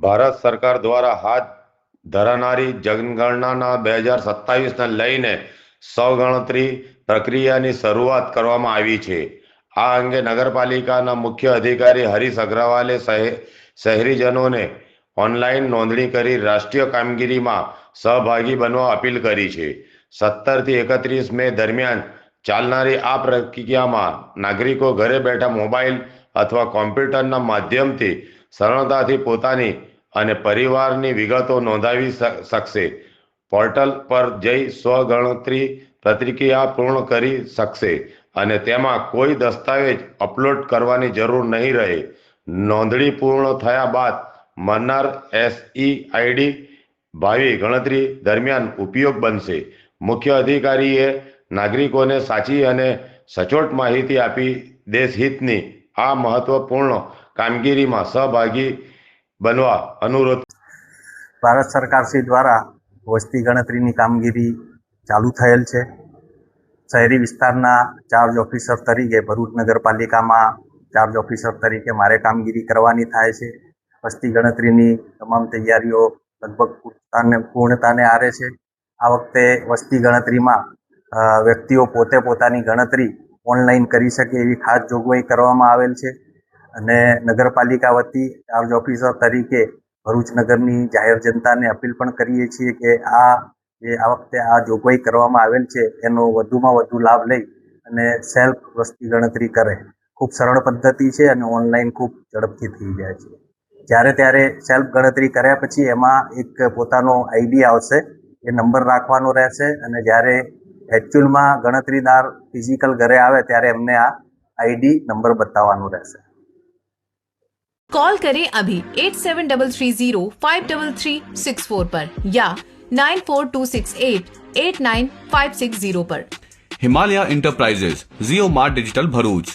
ભારત સરકાર દ્વારા હાથ ધરાનારી જનગણના 2027ને લઈને સૌગણતરી પ્રક્રિયાની શરૂઆત કરવામાં આવી છે। આ અંગે નગરપાલિકાના મુખ્ય અધિકારી હરીશ અગ્રવાલે શહેરીજનોને ઓનલાઈન નોંધણી કરી રાષ્ટ્રીય કામગીરીમાં સહભાગી બનવા અપીલ કરી છે। 17 થી 31 મે દરમિયાન ચાલનારી આ પ્રક્રિયામાં નાગરિકો ઘરે બેઠા મોબાઈલ અથવા કોમ્પ્યુટરના માધ્યમથી સરળતાથી પોતાની અને પરિવારની વિગતો નોંધાવી શકશે। પોર્ટલ પર જઈ સ્વગણતરી પ્રક્રિયા પૂર્ણ કરી શકશે અને તેમાં કોઈ દસ્તાવેજ અપલોડ કરવાની જરૂર નહીં રહે। નોંધણી પૂર્ણ થયા બાદ મળનાર SEID ભાવિ ગણતરી દરમિયાન ઉપયોગ બનશે। મુખ્ય અધિકારીએ નાગરિકોને સાચી અને સચોટ માહિતી આપી દેશહિતની આ મહત્વપૂર્ણ કામગીરીમાં સહભાગી બનવા અનુરોધ। ભારત સરકાર શ્રી દ્વારા વસ્તી ગણતરીની કામગીરી ચાલુ થયેલ છે। શહેરી વિસ્તારના ચાર્જ ઓફિસર તરીકે ભરૂચ નગરપાલિકામાં ચાર્જ ઓફિસર તરીકે મારે કામગીરી કરવાની થાય છે। વસ્તી ગણતરીની તમામ તૈયારીઓ લગભગ પૂર્ણતાને આરે છે। આ વખતે વસ્તી ગણતરીમાં વ્યક્તિઓ પોતે પોતાની ગણતરી ઓનલાઈન કરી શકે એવી ખાસ જોગવાઈ કરવામાં આવેલ છે અને નગરપાલિકા વતી ચાર્જ ઓફિસર તરીકે ભરૂચ નગરની જાહેર જનતાને અપીલ પણ કરીએ છીએ કે આ વખતે આ જોગવાઈ કરવામાં આવેલ છે એનો વધુમાં વધુ લાભ લઈ અને સેલ્ફ વસ્તી ગણતરી કરે। ખૂબ સરળ પદ્ધતિ છે અને ઓનલાઈન ખૂબ ઝડપથી થઈ જાય છે। જ્યારે ત્યારે સેલ્ફ ગણતરી કર્યા પછી એમાં એક પોતાનો ID આવશે, એ નંબર રાખવાનો રહેશે અને જ્યારે એકચ્યુઅલમાં ગણતરીદાર ફિઝિકલ ઘરે આવે ત્યારે એમને આ ID નંબર બતાવવાનો રહેશે। कॉल करें अभी 8733053364 पर या 9426889560 पर। हिमालय इंटरप्राइजेज जियो मार्ट डिजिटल भरूच।